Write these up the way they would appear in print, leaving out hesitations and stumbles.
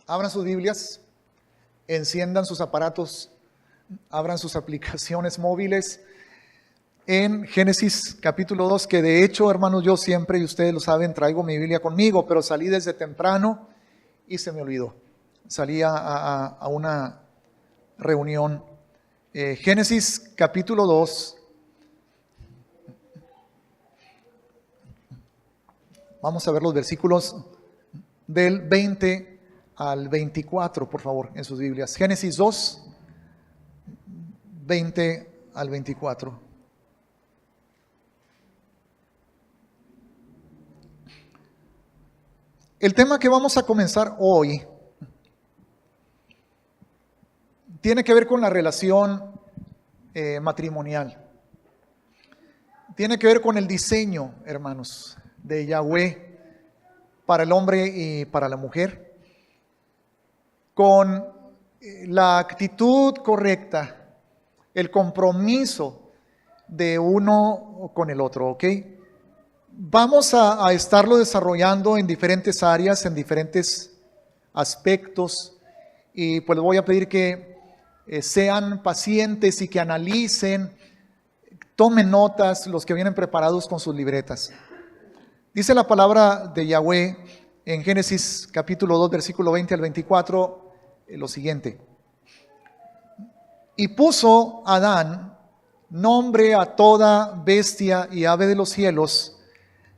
Abran sus Biblias, enciendan sus aparatos, abran sus aplicaciones móviles en Génesis capítulo 2, que de hecho, hermanos, yo siempre, y ustedes lo saben, traigo mi Biblia conmigo, pero salí desde temprano y se me olvidó. Salí a una reunión. Génesis capítulo 2. Vamos a ver los versículos del 20 al 24, por favor, en sus Biblias. Génesis 2, 20 al 24. El tema que vamos a comenzar hoy tiene que ver con la relación matrimonial. Tiene que ver con el diseño, hermanos, de Yahweh para el hombre y para la mujer, con la actitud correcta, el compromiso de uno con el otro, ¿ok? Vamos a estarlo desarrollando en diferentes áreas, en diferentes aspectos, y pues les voy a pedir que sean pacientes y que analicen, tomen notas los que vienen preparados con sus libretas. Dice la palabra de Yahweh en Génesis capítulo 2, versículo 20 al 24, lo siguiente. Y puso Adán nombre a toda bestia y ave de los cielos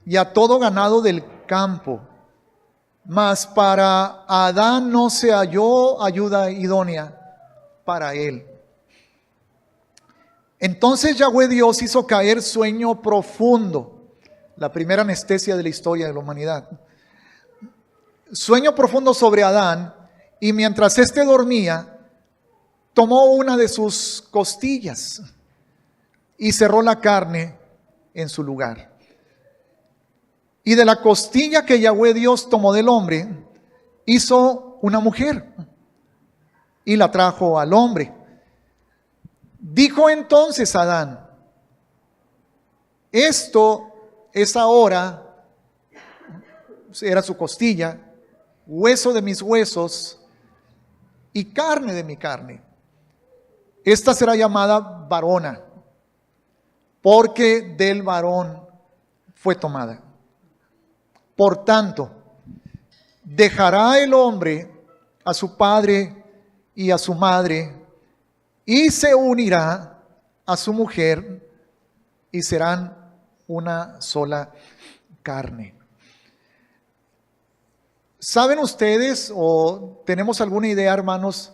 y a todo ganado del campo. Mas para Adán no se halló ayuda idónea para él. Entonces Yahweh Dios hizo caer sueño profundo, la primera anestesia de la historia de la humanidad. Sueño profundo sobre Adán, y mientras éste dormía, tomó una de sus costillas y cerró la carne en su lugar. Y de la costilla que Yahweh Dios tomó del hombre, hizo una mujer y la trajo al hombre. Dijo entonces Adán: esto es ahora, era su costilla, hueso de mis huesos y carne de mi carne. Esta será llamada varona, porque del varón fue tomada. Por tanto, dejará el hombre a su padre y a su madre, y se unirá a su mujer, y serán una sola carne. ¿Saben ustedes o tenemos alguna idea, hermanos,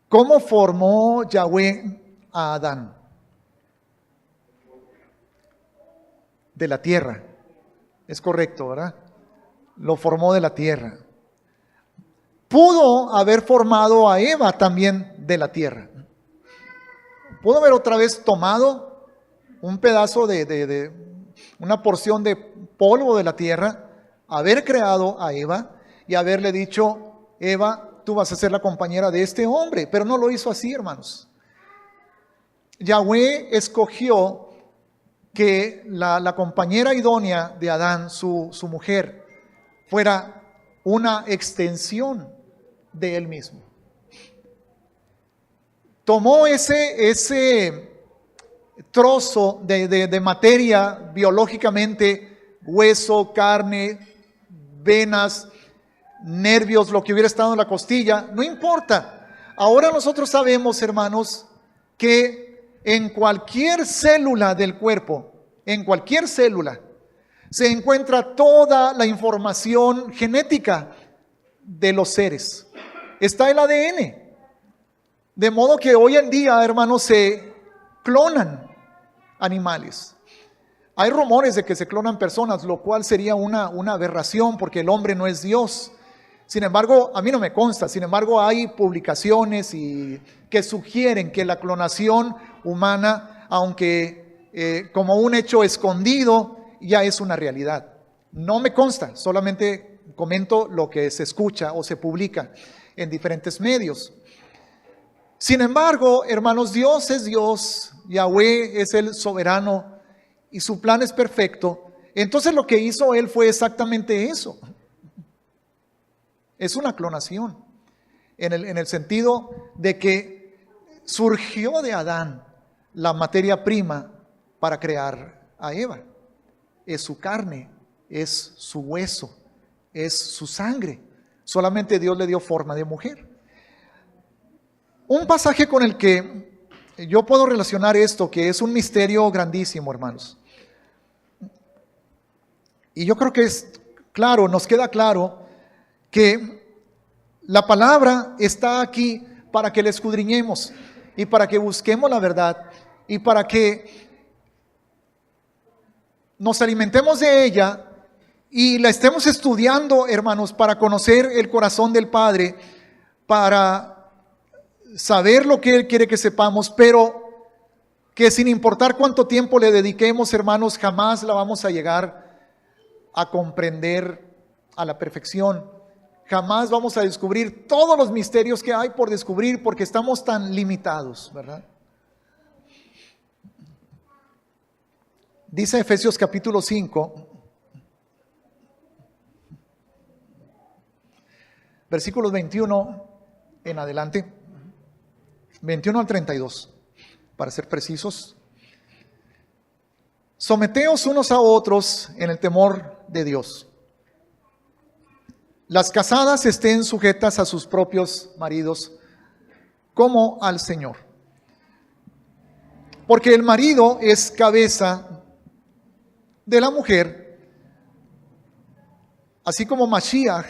cómo formó Yahweh a Adán? De la tierra. Es correcto, ¿verdad? Lo formó de la tierra. Pudo haber formado a Eva también de la tierra. Pudo haber otra vez tomado un pedazo de una porción de polvo de la tierra, haber creado a Eva y haberle dicho: Eva, tú vas a ser la compañera de este hombre. Pero no lo hizo así, hermanos. Yahweh escogió que la compañera idónea de Adán, su mujer, fuera una extensión de él mismo. Tomó ese trozo de materia biológicamente, hueso, carne, venas, nervios, lo que hubiera estado en la costilla, no importa. Ahora nosotros sabemos, hermanos, que en cualquier célula del cuerpo, en cualquier célula, se encuentra toda la información genética de los seres. Está el ADN. De modo que hoy en día, hermanos, se clonan animales. Hay rumores de que se clonan personas, lo cual sería una aberración, porque el hombre no es Dios. Sin embargo, a mí no me consta. Sin embargo, hay publicaciones que sugieren que la clonación humana, aunque como un hecho escondido, ya es una realidad. No me consta, solamente comento lo que se escucha o se publica en diferentes medios. Sin embargo, hermanos, Dios es Dios, Yahweh es el soberano y su plan es perfecto. Entonces lo que hizo Él fue exactamente eso. Es una clonación, en el sentido de que surgió de Adán la materia prima para crear a Eva. Es su carne, es su hueso, es su sangre. Solamente Dios le dio forma de mujer. Un pasaje con el que yo puedo relacionar esto, que es un misterio grandísimo, hermanos. Y yo creo que es claro, nos queda claro que la palabra está aquí para que la escudriñemos y para que busquemos la verdad y para que nos alimentemos de ella y la estemos estudiando, hermanos, para conocer el corazón del Padre, para saber lo que Él quiere que sepamos, pero que sin importar cuánto tiempo le dediquemos, hermanos, jamás la vamos a llegar a comprender a la perfección. Jamás vamos a descubrir todos los misterios que hay por descubrir porque estamos tan limitados, ¿verdad? Dice Efesios capítulo 5, versículos 21 en adelante, 21 al 32, para ser precisos. Someteos unos a otros en el temor de Dios. Las casadas estén sujetas a sus propios maridos como al Señor. Porque el marido es cabeza de la mujer, así como Mashiach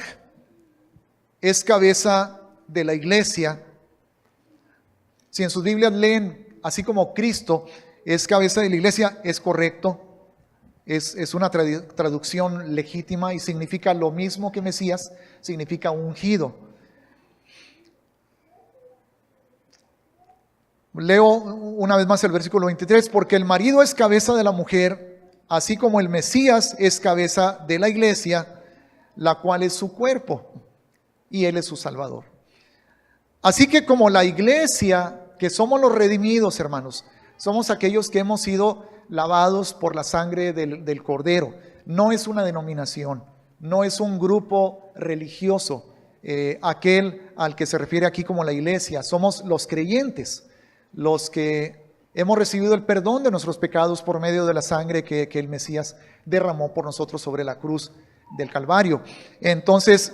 es cabeza de la iglesia. Si en sus Biblias leen, así como Cristo es cabeza de la iglesia, es correcto. Es una traducción legítima y significa lo mismo que Mesías, significa ungido. Leo una vez más el versículo 23, porque el marido es cabeza de la mujer, así como el Mesías es cabeza de la iglesia, la cual es su cuerpo, y él es su Salvador. Así que como la iglesia, que somos los redimidos, hermanos, somos aquellos que hemos sido lavados por la sangre del Cordero. No es una denominación, no es un grupo religioso, aquel al que se refiere aquí como la iglesia. Somos los creyentes, los que hemos recibido el perdón de nuestros pecados por medio de la sangre que el Mesías derramó por nosotros sobre la cruz del Calvario. Entonces,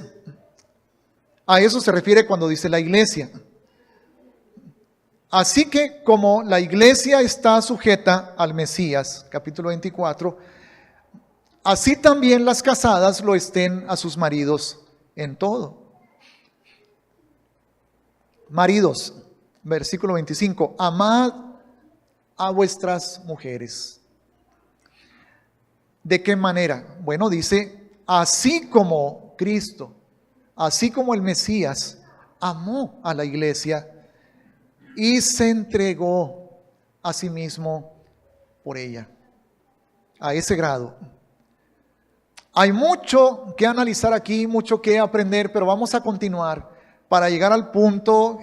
a eso se refiere cuando dice la iglesia. Así que como la iglesia está sujeta al Mesías, capítulo 24, así también las casadas lo estén a sus maridos en todo. Maridos, versículo 25, amad a vuestras mujeres. ¿De qué manera? Bueno, dice, así como Cristo, así como el Mesías amó a la iglesia y se entregó a sí mismo por ella. A ese grado. Hay mucho que analizar aquí, mucho que aprender, pero vamos a continuar para llegar al punto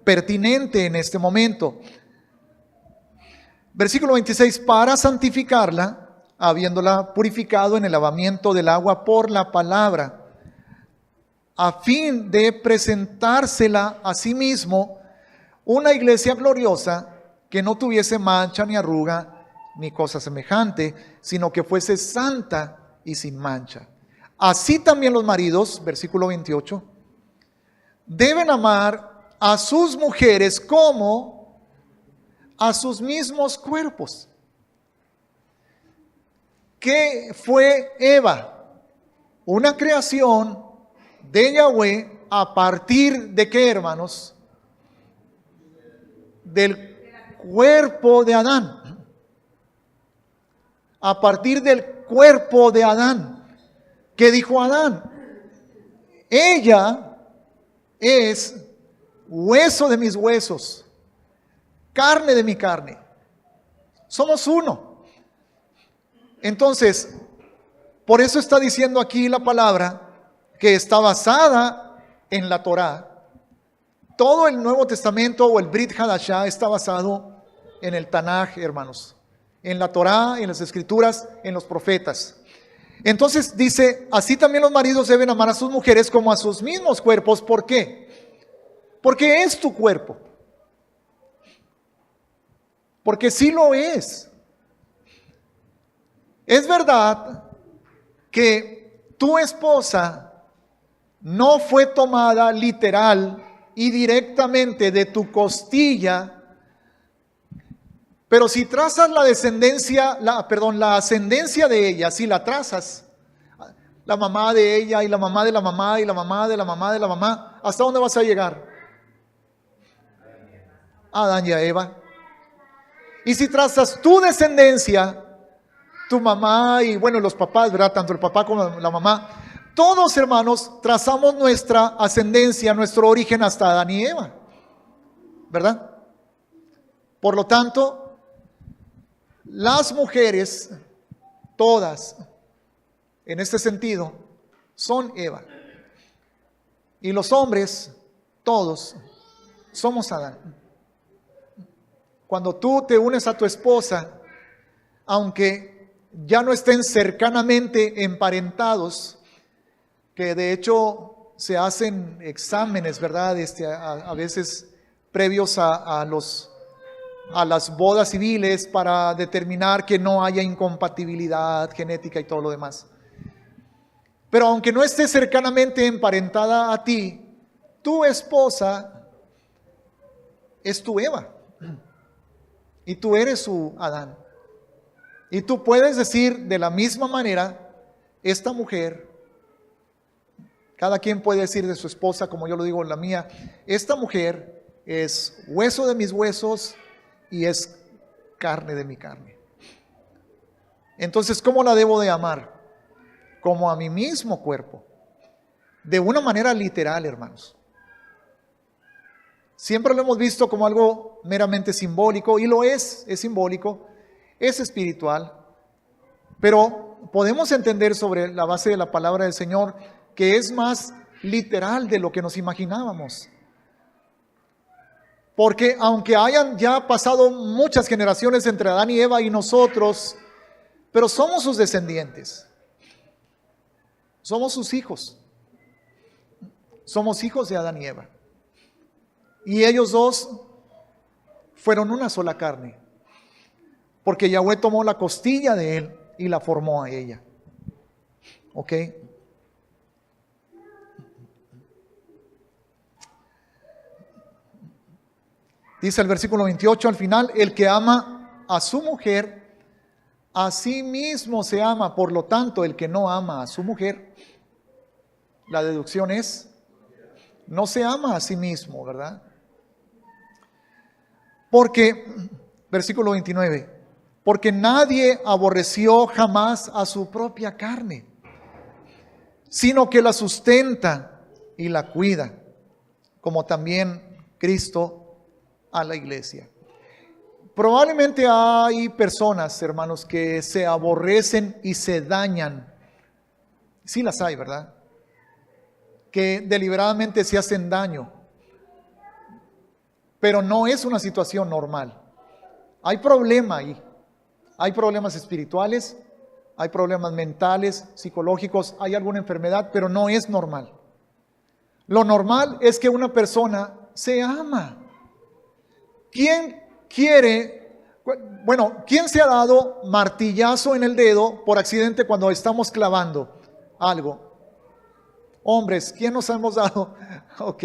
pertinente en este momento. Versículo 26, para santificarla, habiéndola purificado en el lavamiento del agua por la palabra, a fin de presentársela a sí mismo una iglesia gloriosa que no tuviese mancha ni arruga ni cosa semejante, sino que fuese santa y sin mancha. Así también los maridos, versículo 28, deben amar a sus mujeres como a sus mismos cuerpos. ¿Qué fue Eva? Una creación de Yahweh a partir de qué, hermanos? Del cuerpo de Adán. A partir del cuerpo de Adán. ¿Qué dijo Adán? Ella es hueso de mis huesos, carne de mi carne. Somos uno. Entonces, por eso está diciendo aquí la palabra que está basada en la Torá. Todo el Nuevo Testamento o el Brit Hadashah está basado en el Tanaj, hermanos. En la Torá, en las Escrituras, en los profetas. Entonces dice, así también los maridos deben amar a sus mujeres como a sus mismos cuerpos. ¿Por qué? Porque es tu cuerpo. Porque sí lo es. Es verdad que tu esposa no fue tomada literal y directamente de tu costilla, pero si trazas la descendencia, la ascendencia de ella, si la trazas, la mamá de ella y la mamá de la mamá y la mamá de la mamá de la mamá, ¿hasta dónde vas a llegar? A Adán y a Eva. Y si trazas tu descendencia, tu mamá y bueno, los papás, ¿verdad? Tanto el papá como la mamá, todos hermanos trazamos nuestra ascendencia, nuestro origen hasta Adán y Eva, ¿verdad? Por lo tanto, las mujeres, todas, en este sentido, son Eva. Y los hombres, todos, somos Adán. Cuando tú te unes a tu esposa, aunque ya no estén cercanamente emparentados, que de hecho se hacen exámenes, ¿verdad? A veces previos a las bodas civiles para determinar que no haya incompatibilidad genética y todo lo demás. Pero aunque no esté cercanamente emparentada a ti, tu esposa es tu Eva y tú eres su Adán. Y tú puedes decir de la misma manera, esta mujer, cada quien puede decir de su esposa, como yo lo digo la mía, esta mujer es hueso de mis huesos y es carne de mi carne. Entonces, ¿cómo la debo de amar? Como a mi mismo cuerpo. De una manera literal, hermanos. Siempre lo hemos visto como algo meramente simbólico, y lo es simbólico, es espiritual, pero podemos entender sobre la base de la palabra del Señor que es más literal de lo que nos imaginábamos. Porque aunque hayan ya pasado muchas generaciones entre Adán y Eva y nosotros, pero somos sus descendientes. Somos sus hijos. Somos hijos de Adán y Eva. Y ellos dos fueron una sola carne. Porque Yahweh tomó la costilla de él y la formó a ella. ¿Ok? Dice el versículo 28 al final, el que ama a su mujer, a sí mismo se ama. Por lo tanto, el que no ama a su mujer, la deducción es, no se ama a sí mismo, ¿verdad? Porque, versículo 29, porque nadie aborreció jamás a su propia carne, sino que la sustenta y la cuida, como también Cristo a la iglesia. Probablemente hay personas, hermanos, que se aborrecen y se dañan. Sí las hay, ¿verdad? Que deliberadamente se hacen daño. Pero no es una situación normal. Hay problema ahí. Hay problemas espirituales, hay problemas mentales, psicológicos, hay alguna enfermedad, pero no es normal. Lo normal es que una persona se ama. ¿Quién se ha dado martillazo en el dedo por accidente cuando estamos clavando algo? Hombres, ¿quién nos hemos dado? Ok.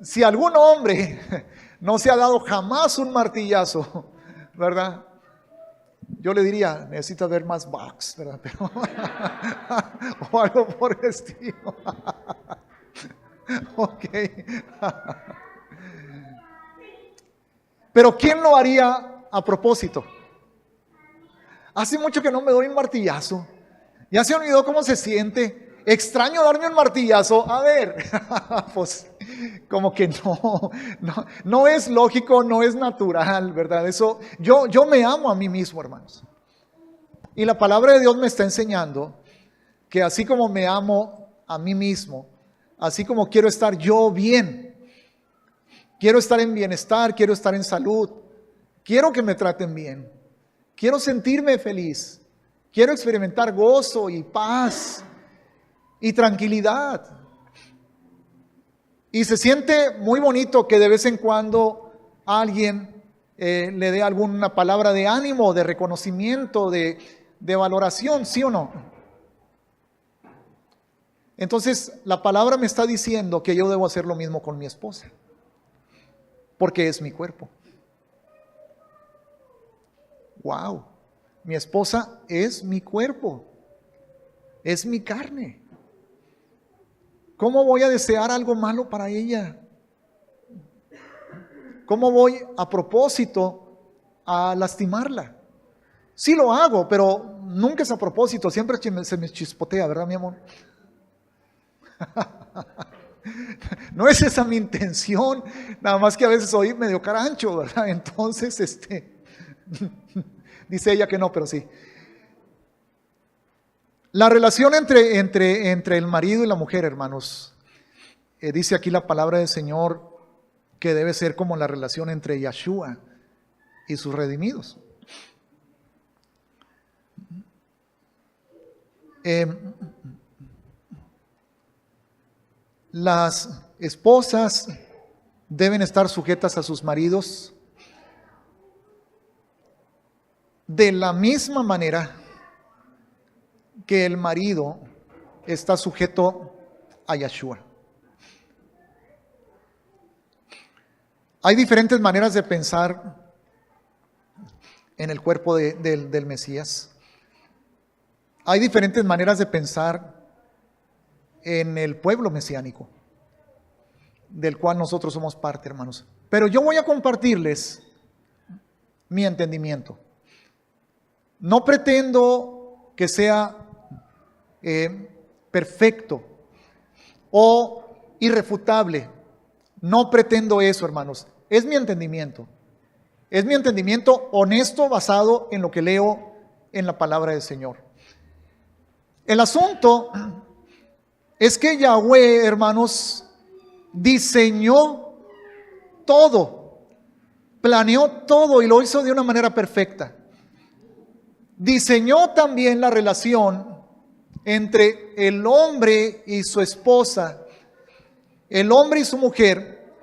Si algún hombre no se ha dado jamás un martillazo, ¿verdad? Yo le diría, necesita ver más box, ¿verdad? Pero, o algo por el estilo. Ok. Pero ¿quién lo haría a propósito? Hace mucho que no me doy un martillazo. Ya se olvidó cómo se siente. Extraño darme un martillazo. A ver, pues como que no es lógico, no es natural, ¿verdad? Eso, yo me amo a mí mismo, hermanos. Y la palabra de Dios me está enseñando que así como me amo a mí mismo, así como quiero estar yo bien, quiero estar en bienestar, quiero estar en salud, quiero que me traten bien, quiero sentirme feliz, Quiero experimentar gozo y paz y tranquilidad. Y se siente muy bonito que de vez en cuando alguien le dé alguna palabra de ánimo, de reconocimiento, de valoración, ¿sí o no? Entonces, la palabra me está diciendo que yo debo hacer lo mismo con mi esposa, porque es mi cuerpo. Wow, mi esposa es mi cuerpo, es mi carne. ¿Cómo voy a desear algo malo para ella? ¿Cómo voy a propósito a lastimarla? Sí lo hago, pero nunca es a propósito, siempre se me chispotea, ¿verdad, mi amor? No es esa mi intención, nada más que a veces soy medio carancho, ¿verdad? Entonces, dice ella que no, pero sí. La relación entre el marido y la mujer, hermanos, dice aquí la palabra del Señor que debe ser como la relación entre Yahshua y sus redimidos. Las esposas deben estar sujetas a sus maridos de la misma manera que el marido está sujeto a Yahshua. Hay diferentes maneras de pensar en el cuerpo del Mesías. Hay diferentes maneras de pensar en el pueblo mesiánico, del cual nosotros somos parte, hermanos. Pero yo voy a compartirles mi entendimiento. No pretendo que sea perfecto o irrefutable. No pretendo eso, hermanos. Es mi entendimiento. Es mi entendimiento honesto basado en lo que leo en la palabra del Señor. El asunto es que Yahweh, hermanos, diseñó todo, planeó todo y lo hizo de una manera perfecta. Diseñó también la relación entre el hombre y su esposa, el hombre y su mujer,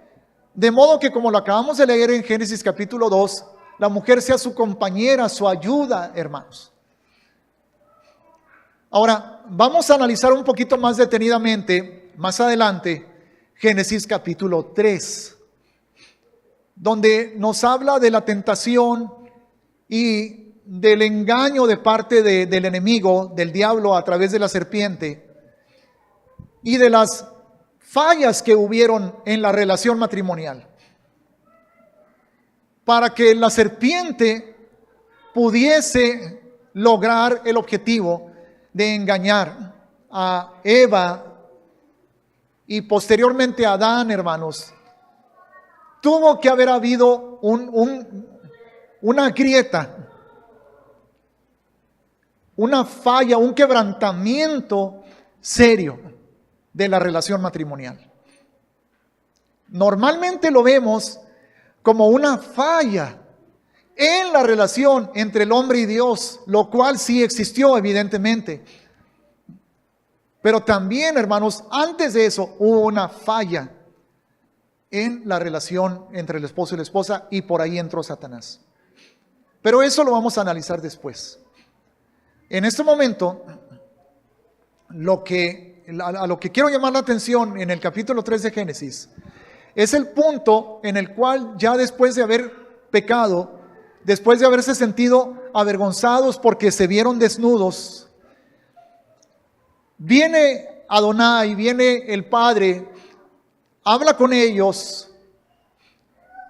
de modo que, como lo acabamos de leer en Génesis capítulo 2, la mujer sea su compañera, su ayuda, hermanos. Ahora, vamos a analizar un poquito más detenidamente, más adelante, Génesis capítulo 3, donde nos habla de la tentación y del engaño de parte del enemigo, del diablo a través de la serpiente, y de las fallas que hubieron en la relación matrimonial, para que la serpiente pudiese lograr el objetivo de engañar a Eva y posteriormente a Adán, hermanos. Tuvo que haber habido una grieta, una falla, un quebrantamiento serio de la relación matrimonial. Normalmente lo vemos como una falla en la relación entre el hombre y Dios, lo cual sí existió evidentemente. Pero también, hermanos, antes de eso hubo una falla en la relación entre el esposo y la esposa, y por ahí entró Satanás. Pero eso lo vamos a analizar después. En este momento, a lo que quiero llamar la atención en el capítulo 3 de Génesis es el punto en el cual, ya después de haber pecado, después de haberse sentido avergonzados porque se vieron desnudos, viene Adonai, viene el Padre, habla con ellos,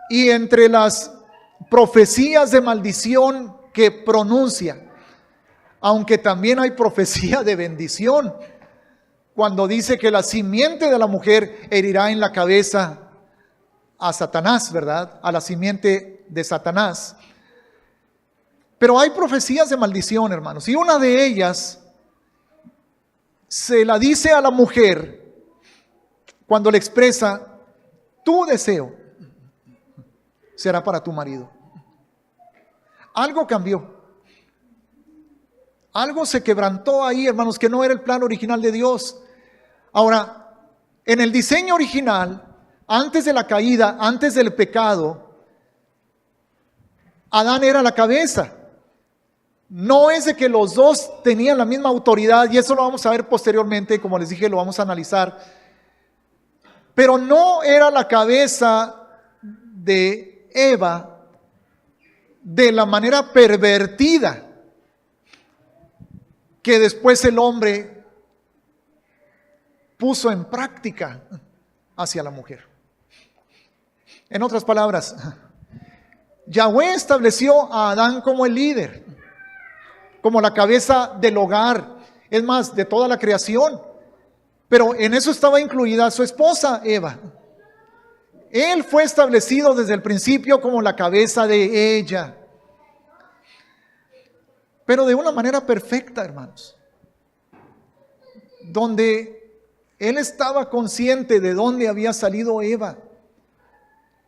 y entre las profecías de maldición que pronuncia, aunque también hay profecía de bendición, cuando dice que la simiente de la mujer herirá en la cabeza a Satanás, ¿verdad? A la simiente de Satanás. Pero hay profecías de maldición, hermanos, y una de ellas se la dice a la mujer cuando le expresa: tu deseo será para tu marido. Algo cambió. Algo se quebrantó ahí, hermanos, que no era el plan original de Dios. Ahora, en el diseño original, antes de la caída, antes del pecado, Adán era la cabeza. No es de que los dos tenían la misma autoridad, y eso lo vamos a ver posteriormente, como les dije, lo vamos a analizar. Pero no era la cabeza de Eva de la manera pervertida que después el hombre puso en práctica hacia la mujer. En otras palabras, Yahweh estableció a Adán como el líder, como la cabeza del hogar, es más, de toda la creación. Pero en eso estaba incluida su esposa, Eva. Él fue establecido desde el principio como la cabeza de ella. Pero de una manera perfecta, hermanos. Donde él estaba consciente de dónde había salido Eva.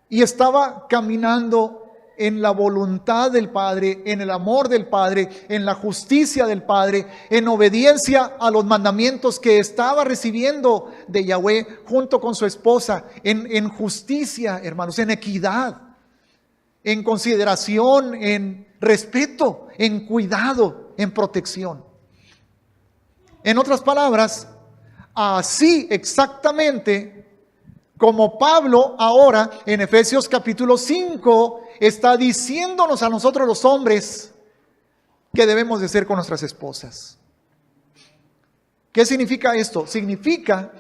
Y estaba caminando en la voluntad del Padre, en el amor del Padre, en la justicia del Padre, en obediencia a los mandamientos que estaba recibiendo de Yahweh junto con su esposa, en justicia, hermanos, en equidad, en consideración, en respeto, en cuidado, en protección. En otras palabras, así exactamente como Pablo ahora en Efesios capítulo 5 está diciéndonos a nosotros los hombres que debemos de ser con nuestras esposas. ¿Qué significa esto? Significa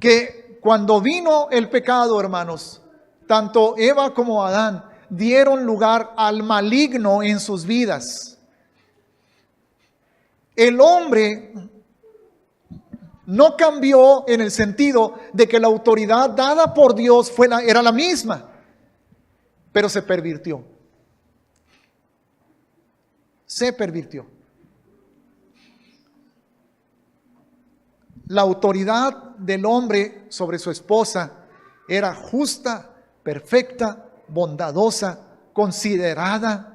que cuando vino el pecado, hermanos, tanto Eva como Adán dieron lugar al maligno en sus vidas. El hombre no cambió en el sentido de que la autoridad dada por Dios era la misma, pero se pervirtió. Se pervirtió. La autoridad del hombre sobre su esposa era justa, perfecta, bondadosa, considerada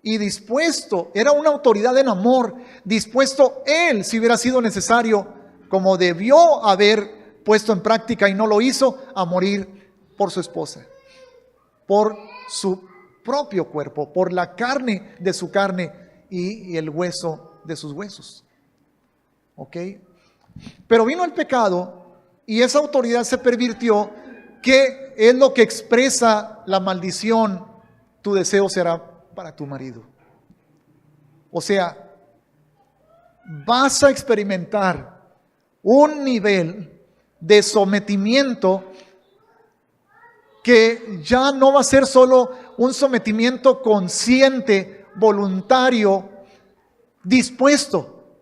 y dispuesto, era una autoridad en amor, dispuesto él, si hubiera sido necesario, como debió haber puesto en práctica y no lo hizo, a morir por su esposa, por su propio cuerpo, por la carne de su carne y el hueso de sus huesos. ¿Ok? Pero vino el pecado y esa autoridad se pervirtió, que es lo que expresa la maldición: tu deseo será para tu marido. O sea, vas a experimentar un nivel de sometimiento que ya no va a ser solo un sometimiento consciente, voluntario, dispuesto.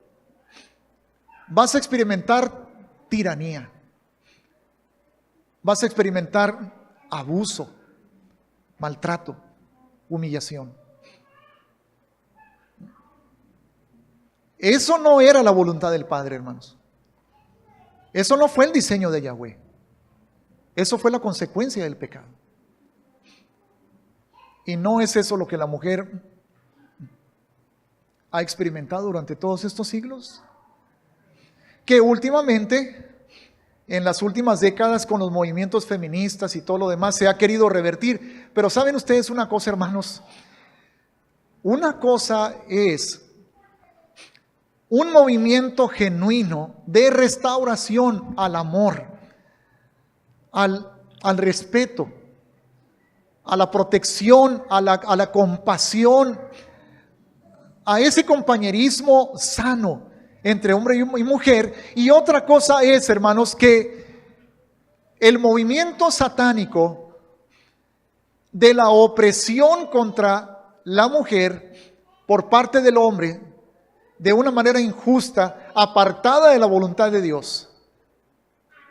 Vas a experimentar tiranía. Vas a experimentar abuso, maltrato, humillación. Eso no era la voluntad del Padre, hermanos. Eso no fue el diseño de Yahweh. Eso fue la consecuencia del pecado. Y no es eso lo que la mujer ha experimentado durante todos estos siglos. Que últimamente, en las últimas décadas, con los movimientos feministas y todo lo demás, se ha querido revertir. Pero ¿saben ustedes una cosa, hermanos? Una cosa es un movimiento genuino de restauración al amor, al respeto, a la protección, a la compasión, a ese compañerismo sano entre hombre y mujer. Y otra cosa es, hermanos, que el movimiento satánico de la opresión contra la mujer por parte del hombre, de una manera injusta, apartada de la voluntad de Dios,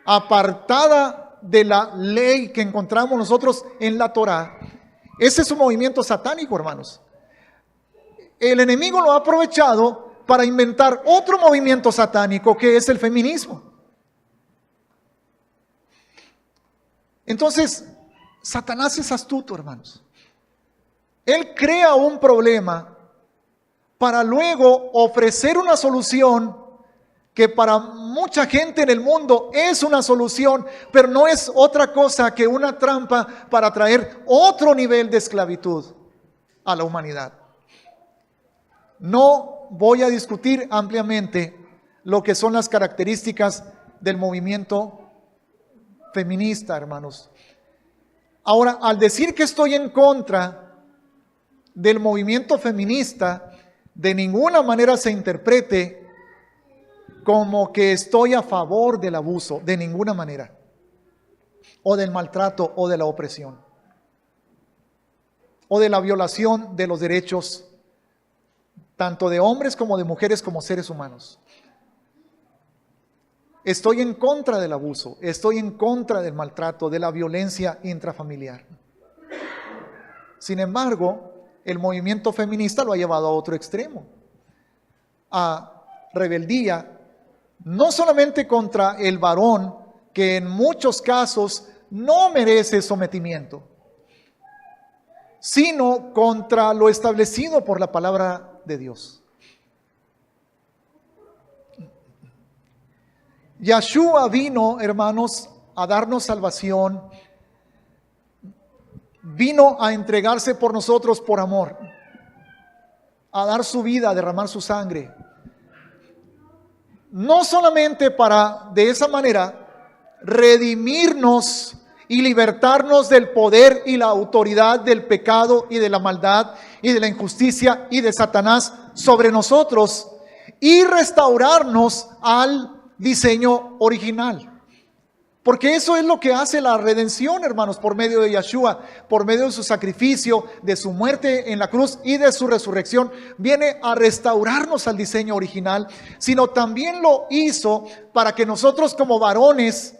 apartada de la ley que encontramos nosotros en la Torá. Ese es un movimiento satánico, hermanos. El enemigo lo ha aprovechado para inventar otro movimiento satánico, que es el feminismo. Entonces, Satanás es astuto, hermanos. Él crea un problema para luego ofrecer una solución que para mucha gente en el mundo es una solución, pero no es otra cosa que una trampa para traer otro nivel de esclavitud a la humanidad. No voy a discutir ampliamente lo que son las características del movimiento feminista, hermanos. Ahora, al decir que estoy en contra del movimiento feminista, de ninguna manera se interprete como que estoy a favor del abuso, de ninguna manera, o del maltrato o de la opresión, o de la violación de los derechos tanto de hombres como de mujeres como seres humanos. Estoy en contra del abuso, estoy en contra del maltrato, de la violencia intrafamiliar. Sin embargo, el movimiento feminista lo ha llevado a otro extremo, a rebeldía, no solamente contra el varón, que en muchos casos no merece sometimiento, sino contra lo establecido por la palabra de Dios. Yeshua vino, hermanos, a darnos salvación, vino a entregarse por nosotros por amor, a dar su vida, a derramar su sangre. No solamente para, de esa manera, redimirnos y libertarnos del poder y la autoridad del pecado y de la maldad y de la injusticia y de Satanás sobre nosotros y restaurarnos al diseño original. Porque eso es lo que hace la redención, hermanos, por medio de Yeshua, por medio de su sacrificio, de su muerte en la cruz y de su resurrección. Viene a restaurarnos al diseño original, sino también lo hizo para que nosotros como varones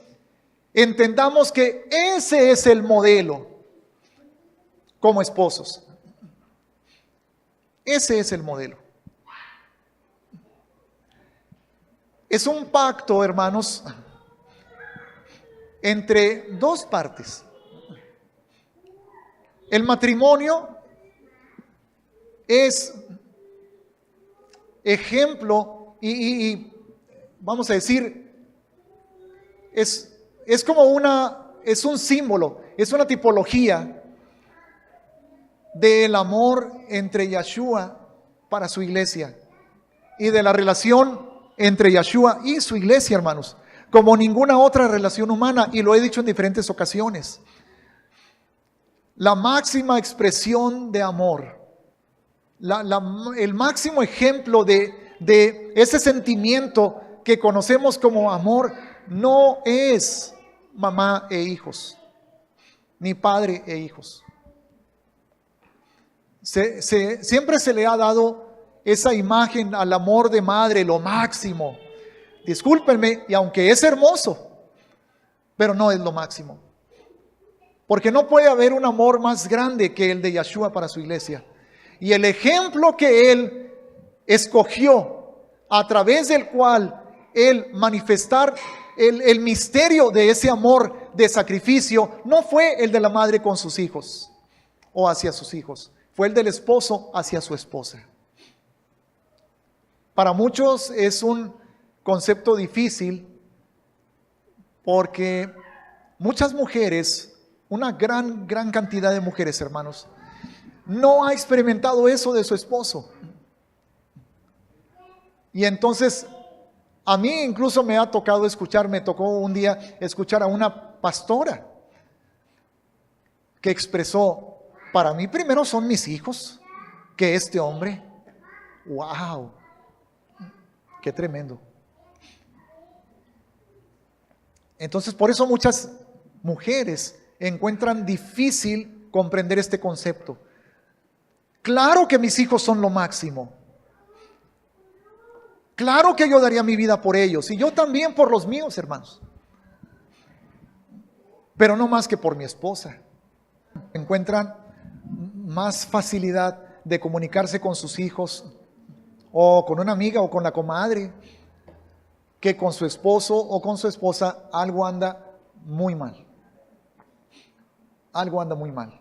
entendamos que ese es el modelo como esposos. Ese es el modelo. Es un pacto, hermanos, entre dos partes. El matrimonio es ejemplo y vamos a decir, es como es un símbolo, es una tipología del amor entre Yeshua para su iglesia y de la relación entre Yeshua y su iglesia, hermanos, como ninguna otra relación humana, y lo he dicho en diferentes ocasiones. La máxima expresión de amor, el máximo ejemplo de ese sentimiento que conocemos como amor, no es mamá e hijos, ni padre e hijos. Siempre se le ha dado esa imagen al amor de madre, lo máximo. Discúlpenme, y aunque es hermoso, pero no es lo máximo. Porque no puede haber un amor más grande que el de Yeshua para su iglesia. Y el ejemplo que Él escogió, a través del cual Él manifestar el misterio de ese amor de sacrificio, no fue el de la madre con sus hijos o hacia sus hijos. Fue el del esposo hacia su esposa. Para muchos es un concepto difícil porque muchas mujeres, una gran cantidad de mujeres, hermanos, no ha experimentado eso de su esposo. Y entonces, a mí incluso me ha tocado me tocó un día escuchar a una pastora que expresó: para mí primero son mis hijos que este hombre. ¡Wow! ¡Qué tremendo! Entonces, por eso muchas mujeres encuentran difícil comprender este concepto. Claro que mis hijos son lo máximo. Claro que yo daría mi vida por ellos, y yo también por los míos, hermanos. Pero no más que por mi esposa. Encuentran más facilidad de comunicarse con sus hijos, o con una amiga, o con la comadre, que con su esposo o con su esposa. Algo anda muy mal. Algo anda muy mal.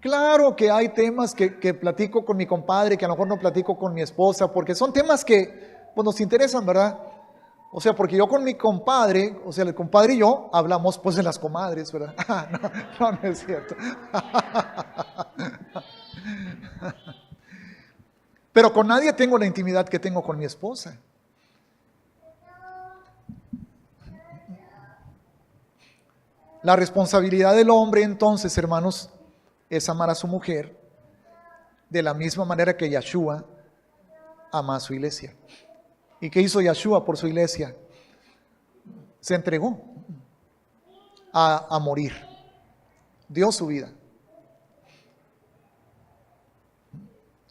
Claro que hay temas que platico con mi compadre, que a lo mejor no platico con mi esposa, porque son temas que pues, nos interesan, ¿verdad? O sea, porque yo con mi compadre, o sea, el compadre y yo hablamos pues de las comadres, ¿verdad? No, no es cierto. Pero con nadie tengo la intimidad que tengo con mi esposa. La responsabilidad del hombre entonces, hermanos, es amar a su mujer de la misma manera que Yeshua ama a su iglesia. ¿Y qué hizo Yeshua por su iglesia? Se entregó a morir. Dio su vida.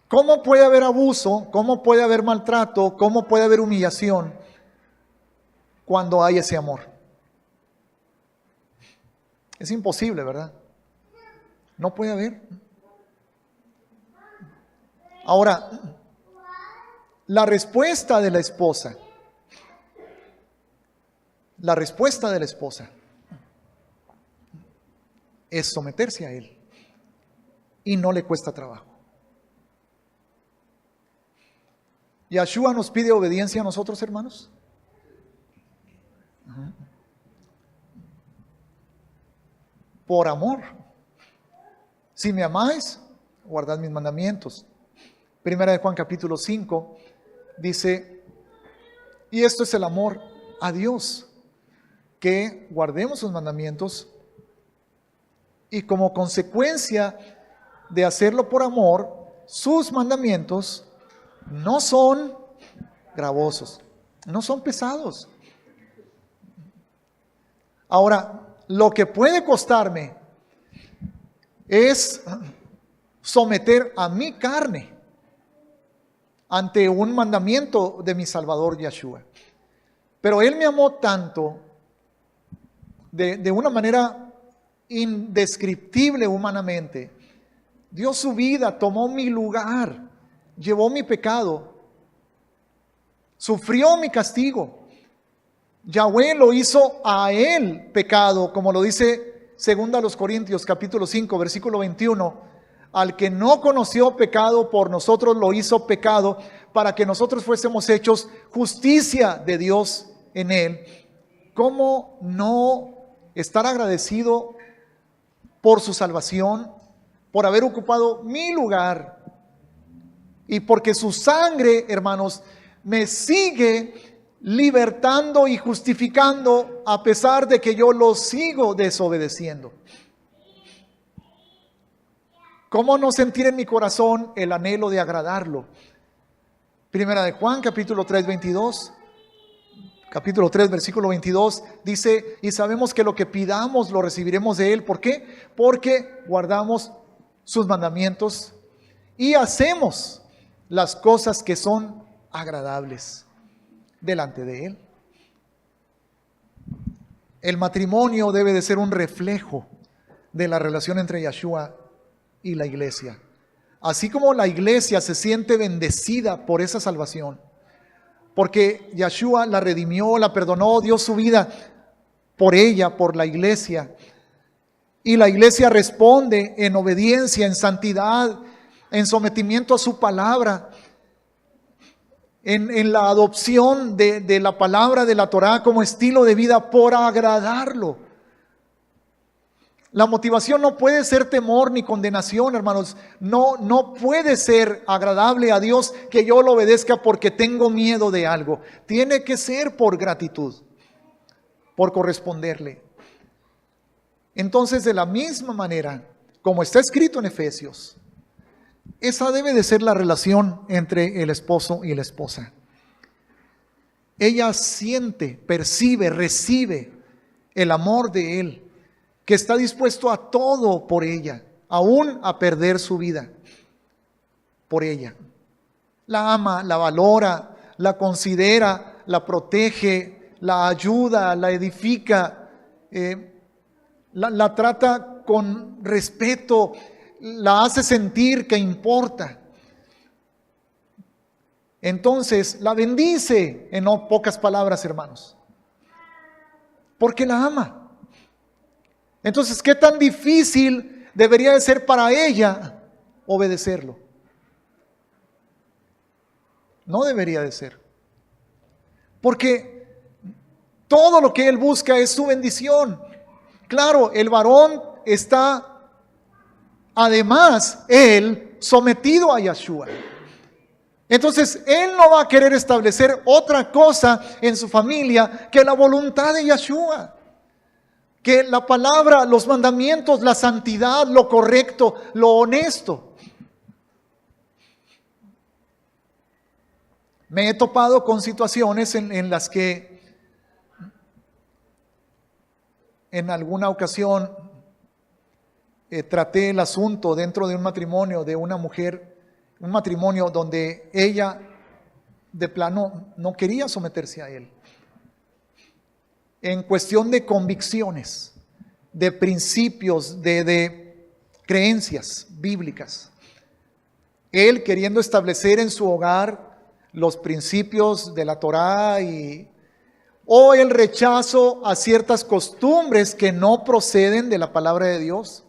¿Cómo puede haber abuso? ¿Cómo puede haber maltrato? ¿Cómo puede haber humillación cuando hay ese amor? Es imposible, ¿verdad? No puede haber. Ahora, la respuesta de la esposa es someterse a él y no le cuesta trabajo. Yeshua nos pide obediencia a nosotros, hermanos. Por amor. Si me amáis, guardad mis mandamientos. Primera de Juan capítulo 5 dice, y esto es el amor a Dios, que guardemos sus mandamientos y como consecuencia de hacerlo por amor, sus mandamientos no son gravosos, no son pesados. Ahora, lo que puede costarme es someter a mi carne ante un mandamiento de mi Salvador Yeshua. Pero Él me amó tanto, de una manera indescriptible humanamente. Dio su vida, tomó mi lugar, llevó mi pecado, sufrió mi castigo. Yahweh lo hizo a Él pecado, como lo dice 2 Corintios capítulo 5, versículo 21. Al que no conoció pecado, por nosotros lo hizo pecado, para que nosotros fuésemos hechos justicia de Dios en Él. ¿Cómo no estar agradecido por su salvación, por haber ocupado mi lugar? Y porque su sangre, hermanos, me sigue libertando y justificando a pesar de que yo lo sigo desobedeciendo. ¿Cómo no sentir en mi corazón el anhelo de agradarlo? Primera de Juan, capítulo 3, 22. Capítulo 3, versículo 22, dice, y sabemos que lo que pidamos lo recibiremos de Él. ¿Por qué? Porque guardamos sus mandamientos y hacemos las cosas que son agradables delante de Él. El matrimonio debe de ser un reflejo de la relación entre Yeshua y la iglesia. Así como la iglesia se siente bendecida por esa salvación, porque Yeshua la redimió, la perdonó, dio su vida por ella, por la iglesia. Y la iglesia responde en obediencia, en santidad, en sometimiento a su palabra, en la adopción de la palabra de la Torá como estilo de vida por agradarlo. La motivación no puede ser temor ni condenación, hermanos. No puede ser agradable a Dios que yo lo obedezca porque tengo miedo de algo. Tiene que ser por gratitud, por corresponderle. Entonces, de la misma manera, como está escrito en Efesios, esa debe de ser la relación entre el esposo y la esposa. Ella siente, percibe, recibe el amor de él, que está dispuesto a todo por ella, aún a perder su vida por ella. La ama, la valora, la considera, la protege, la ayuda, la edifica, la trata con respeto, la hace sentir que importa. Entonces la bendice, en no pocas palabras, hermanos, porque la ama. Entonces, ¿qué tan difícil debería de ser para ella obedecerlo. No debería de ser. Porque todo lo que él busca es su bendición. Claro, el varón está, además, él sometido a Yeshua. Entonces, él no va a querer establecer otra cosa en su familia que la voluntad de Yeshua. Que la palabra, los mandamientos, la santidad, lo correcto, lo honesto. Me he topado con situaciones en las que en alguna ocasión traté el asunto dentro de un matrimonio de una mujer, un matrimonio donde ella de plano no quería someterse a él. En cuestión de convicciones, de principios, de creencias bíblicas. Él queriendo establecer en su hogar los principios de la Torá o el rechazo a ciertas costumbres que no proceden de la palabra de Dios.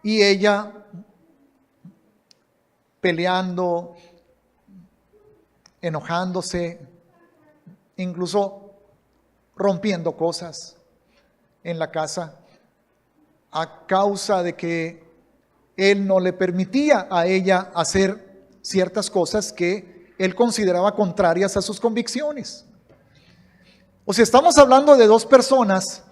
Y ella peleando, enojándose, incluso rompiendo cosas en la casa a causa de que él no le permitía a ella hacer ciertas cosas que él consideraba contrarias a sus convicciones. O sea, estamos hablando de dos personas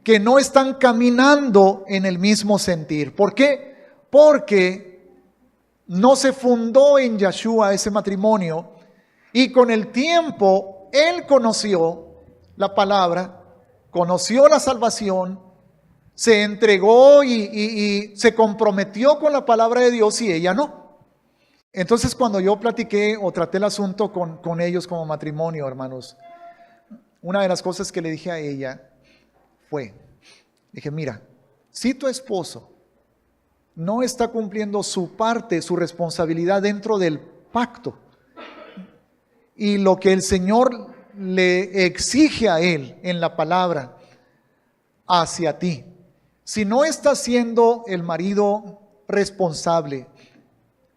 que no están caminando en el mismo sentir. ¿Por qué? Porque no se fundó en Yeshua ese matrimonio y con el tiempo él conoció la palabra, conoció la salvación, se entregó y se comprometió con la palabra de Dios y ella no. Entonces cuando yo platiqué o traté el asunto con ellos como matrimonio, hermanos, una de las cosas que le dije a ella fue, dije, mira, si tu esposo no está cumpliendo su parte, su responsabilidad dentro del pacto y lo que el Señor le exige a él en la palabra hacia ti, si no está siendo el marido responsable,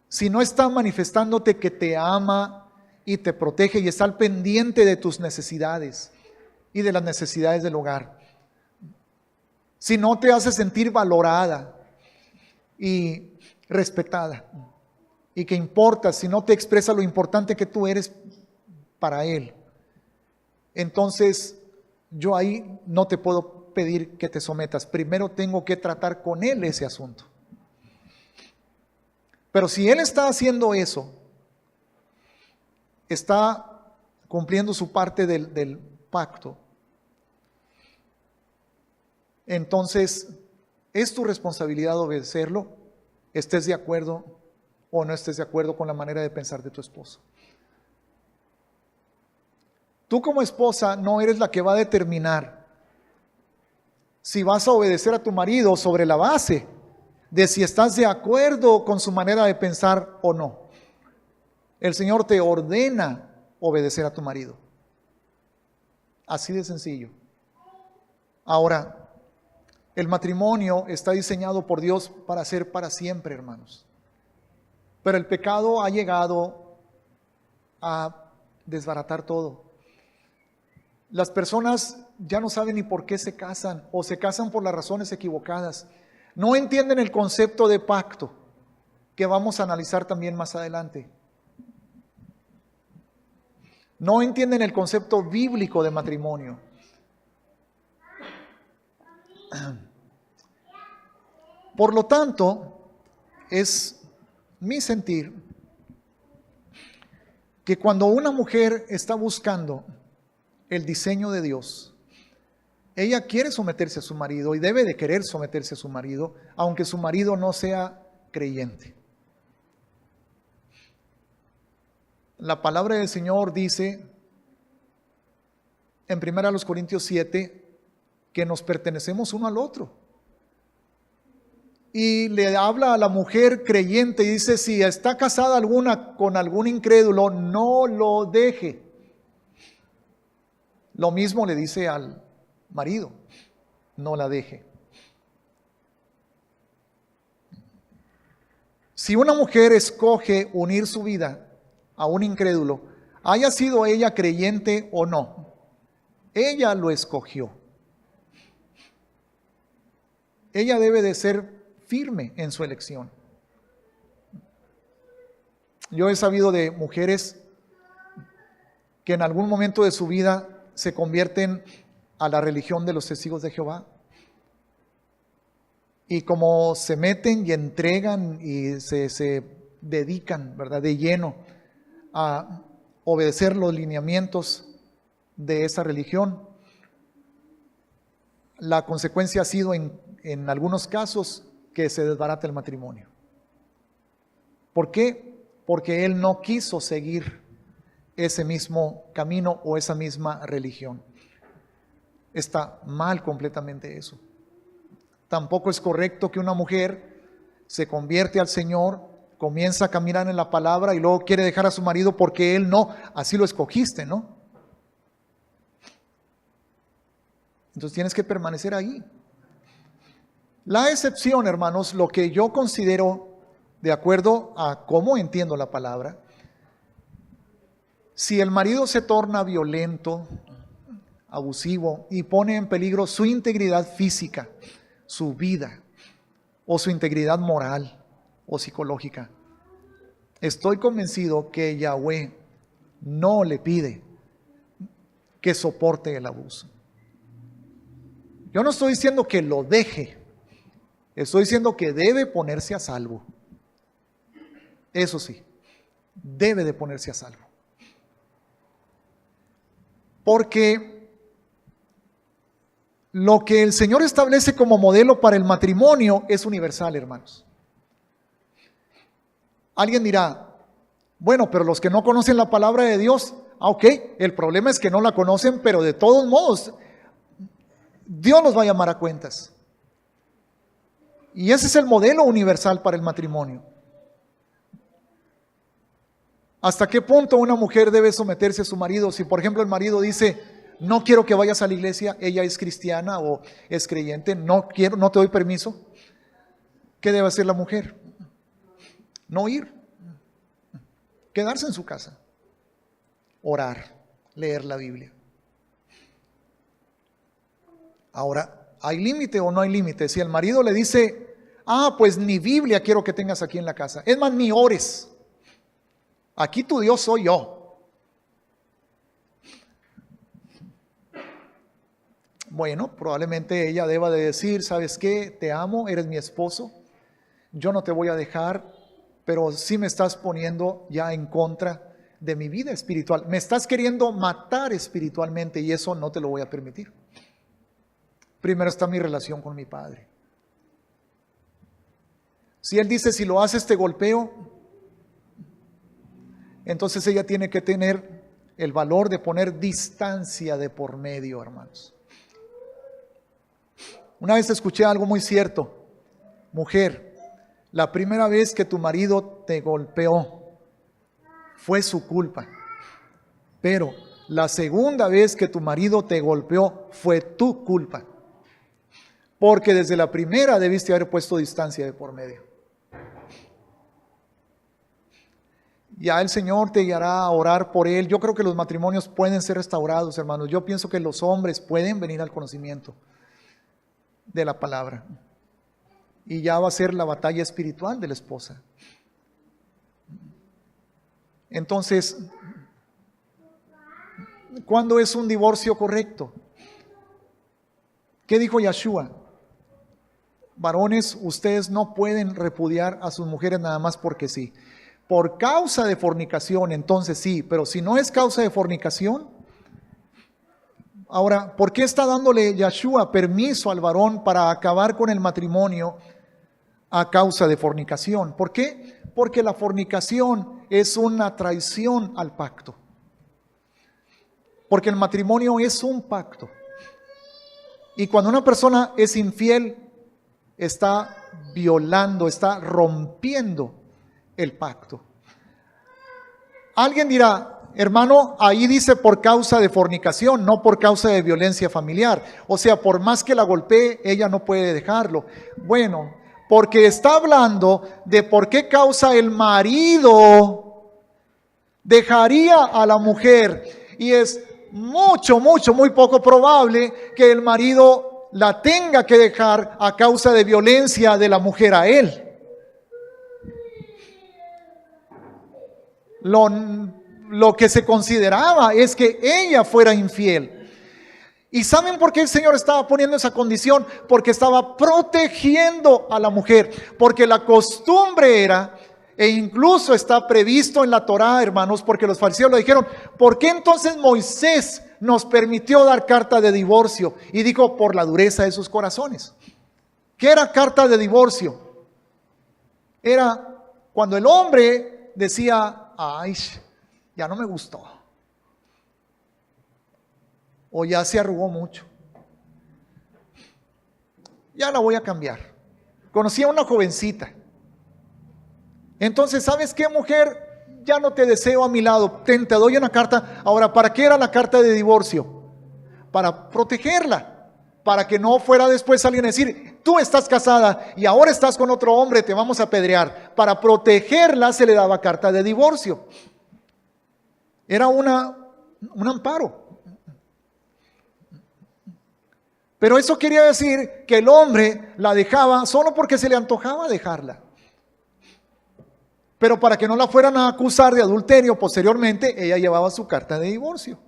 si no está manifestándote que te ama y te protege y está al pendiente de tus necesidades y de las necesidades del hogar, si no te hace sentir valorada y respetada y que importa, si no te expresa lo importante que tú eres para él, entonces yo ahí no te puedo pedir que te sometas. Primero tengo que tratar con él ese asunto. Pero si él está haciendo eso, está cumpliendo su parte del pacto, entonces es tu responsabilidad obedecerlo, estés de acuerdo o no estés de acuerdo con la manera de pensar de tu esposo. Tú como esposa no eres la que va a determinar si vas a obedecer a tu marido sobre la base de si estás de acuerdo con su manera de pensar o no. El Señor te ordena obedecer a tu marido. Así de sencillo. Ahora, el matrimonio está diseñado por Dios para ser para siempre, hermanos. Pero el pecado ha llegado a desbaratar todo. Las personas ya no saben ni por qué se casan o se casan por las razones equivocadas. No entienden el concepto de pacto que vamos a analizar también más adelante. No entienden el concepto bíblico de matrimonio. Por lo tanto, es mi sentir que cuando una mujer está buscando el diseño de Dios, ella quiere someterse a su marido y debe de querer someterse a su marido, aunque su marido no sea creyente. La palabra del Señor dice en 1 Corintios 7 que nos pertenecemos uno al otro. Y le habla a la mujer creyente y dice, si está casada alguna con algún incrédulo, no lo deje. Lo mismo le dice al marido, no la deje. Si una mujer escoge unir su vida a un incrédulo, haya sido ella creyente o no, ella lo escogió. Ella debe de ser firme en su elección. Yo he sabido de mujeres que en algún momento de su vida se convierten a la religión de los testigos de Jehová. Y como se meten y entregan y se dedican, ¿verdad?, de lleno a obedecer los lineamientos de esa religión, la consecuencia ha sido en algunos casos que se desbarata el matrimonio. ¿Por qué? Porque él no quiso seguir ese mismo camino o esa misma religión. Está mal completamente eso. Tampoco es correcto que una mujer se convierte al Señor, comienza a caminar en la palabra y luego quiere dejar a su marido porque él no, así lo escogiste, ¿no? Entonces tienes que permanecer ahí. La excepción, hermanos, lo que yo considero, de acuerdo a cómo entiendo la palabra, si el marido se torna violento, abusivo y pone en peligro su integridad física, su vida o su integridad moral o psicológica, estoy convencido que Yahweh no le pide que soporte el abuso. Yo no estoy diciendo que lo deje, estoy diciendo que debe ponerse a salvo. Eso sí, debe de ponerse a salvo. Porque lo que el Señor establece como modelo para el matrimonio es universal, hermanos. Alguien dirá, bueno, pero los que no conocen la palabra de Dios, ok, el problema es que no la conocen, pero de todos modos, Dios nos va a llamar a cuentas. Y ese es el modelo universal para el matrimonio. ¿Hasta qué punto una mujer debe someterse a su marido? Si, por ejemplo, el marido dice, no quiero que vayas a la iglesia, ella es cristiana o es creyente, no quiero, no te doy permiso. ¿Qué debe hacer la mujer? No ir. Quedarse en su casa. Orar, leer la Biblia. Ahora, ¿hay límite o no hay límite? Si el marido le dice, pues ni Biblia quiero que tengas aquí en la casa. Es más, ni ores. Aquí tu Dios soy yo. Bueno, probablemente ella deba de decir, ¿sabes qué? Te amo, eres mi esposo. Yo no te voy a dejar, pero sí me estás poniendo ya en contra de mi vida espiritual. Me estás queriendo matar espiritualmente y eso no te lo voy a permitir. Primero está mi relación con mi padre. Si él dice, si lo haces te golpeo, entonces ella tiene que tener el valor de poner distancia de por medio, hermanos. Una vez escuché algo muy cierto. Mujer, la primera vez que tu marido te golpeó fue su culpa. Pero la segunda vez que tu marido te golpeó fue tu culpa. Porque desde la primera debiste haber puesto distancia de por medio. Ya el Señor te guiará a orar por él. Yo creo que los matrimonios pueden ser restaurados, hermanos. Yo pienso que los hombres pueden venir al conocimiento de la palabra. Y ya va a ser la batalla espiritual de la esposa. Entonces, ¿cuándo es un divorcio correcto? ¿Qué dijo Yeshua? Varones, ustedes no pueden repudiar a sus mujeres nada más porque sí. Por causa de fornicación, entonces sí, pero si no es causa de fornicación, ahora, ¿por qué está dándole Yeshua permiso al varón para acabar con el matrimonio a causa de fornicación? ¿Por qué? Porque la fornicación es una traición al pacto. Porque el matrimonio es un pacto. Y cuando una persona es infiel, está violando, está rompiendo el pacto. Alguien dirá, hermano, ahí dice por causa de fornicación, no por causa de violencia familiar. O sea, por más que la golpee, ella no puede dejarlo. Bueno, porque está hablando de por qué causa el marido dejaría a la mujer. Y es muy poco probable que el marido la tenga que dejar a causa de violencia de la mujer a él. Lo que se consideraba es que ella fuera infiel. ¿Y saben por qué el Señor estaba poniendo esa condición? Porque estaba protegiendo a la mujer. Porque la costumbre era, e incluso está previsto en la Torá, hermanos, porque los fariseos le dijeron, ¿por qué entonces Moisés nos permitió dar carta de divorcio? Y dijo, por la dureza de sus corazones. ¿Qué era carta de divorcio? Era cuando el hombre decía, ay, ya no me gustó. O ya se arrugó mucho. Ya la voy a cambiar. Conocí a una jovencita. Entonces, ¿sabes qué, mujer? Ya no te deseo a mi lado. Te doy una carta. Ahora, ¿para qué era la carta de divorcio? Para protegerla. Para que no fuera después alguien a decir, tú estás casada y ahora estás con otro hombre, te vamos a apedrear. Para protegerla se le daba carta de divorcio. Era un amparo. Pero eso quería decir que el hombre la dejaba solo porque se le antojaba dejarla. Pero para que no la fueran a acusar de adulterio posteriormente, ella llevaba su carta de divorcio.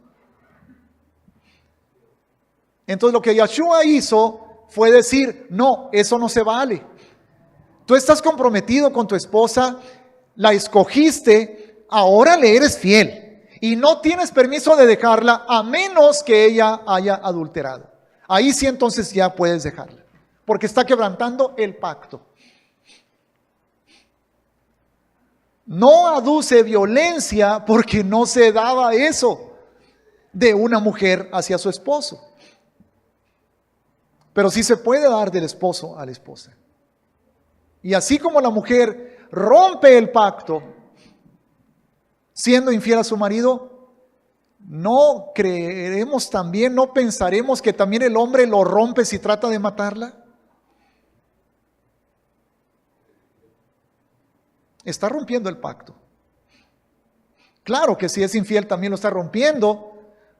Entonces lo que Yeshua hizo fue decir, no, eso no se vale. Tú estás comprometido con tu esposa, la escogiste, ahora le eres fiel. Y no tienes permiso de dejarla a menos que ella haya adulterado. Ahí sí entonces ya puedes dejarla, porque está quebrantando el pacto. No aduce violencia porque no se daba eso de una mujer hacia su esposo. Pero sí se puede dar del esposo a la esposa. Y así como la mujer rompe el pacto siendo infiel a su marido, ¿no creeremos también, no pensaremos que también el hombre lo rompe si trata de matarla? Está rompiendo el pacto. Claro que si es infiel también lo está rompiendo,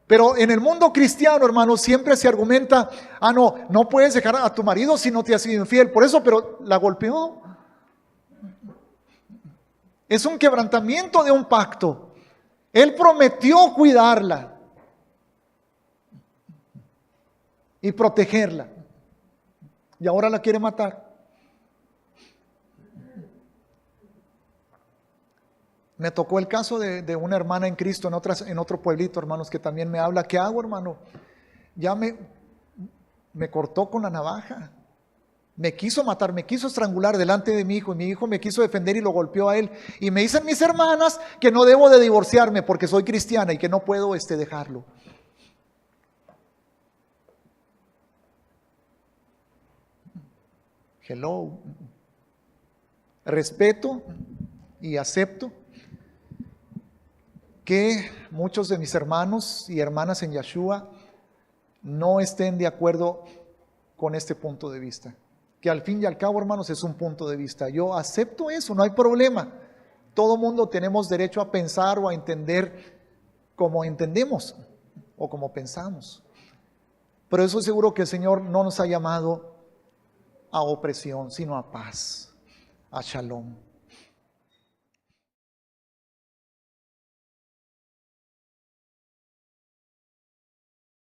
pero en el mundo cristiano, hermanos, siempre se argumenta, no puedes dejar a tu marido si no te ha sido infiel, por eso, pero la golpeó. Es un quebrantamiento de un pacto. Él prometió cuidarla y protegerla. Y ahora la quiere matar. Me tocó el caso de una hermana en Cristo en otro pueblito, hermanos, que también me habla. ¿Qué hago, hermano? Ya me cortó con la navaja. Me quiso matar, me quiso estrangular delante de mi hijo, y mi hijo me quiso defender y lo golpeó a él. Y me dicen mis hermanas que no debo de divorciarme porque soy cristiana y que no puedo dejarlo. Hello. Respeto y acepto que muchos de mis hermanos y hermanas en Yeshua no estén de acuerdo con este punto de vista. Que al fin y al cabo, hermanos, es un punto de vista. Yo acepto eso, no hay problema. Todo mundo tenemos derecho a pensar o a entender como entendemos o como pensamos. Pero eso seguro que el Señor no nos ha llamado a opresión, sino a paz, a shalom.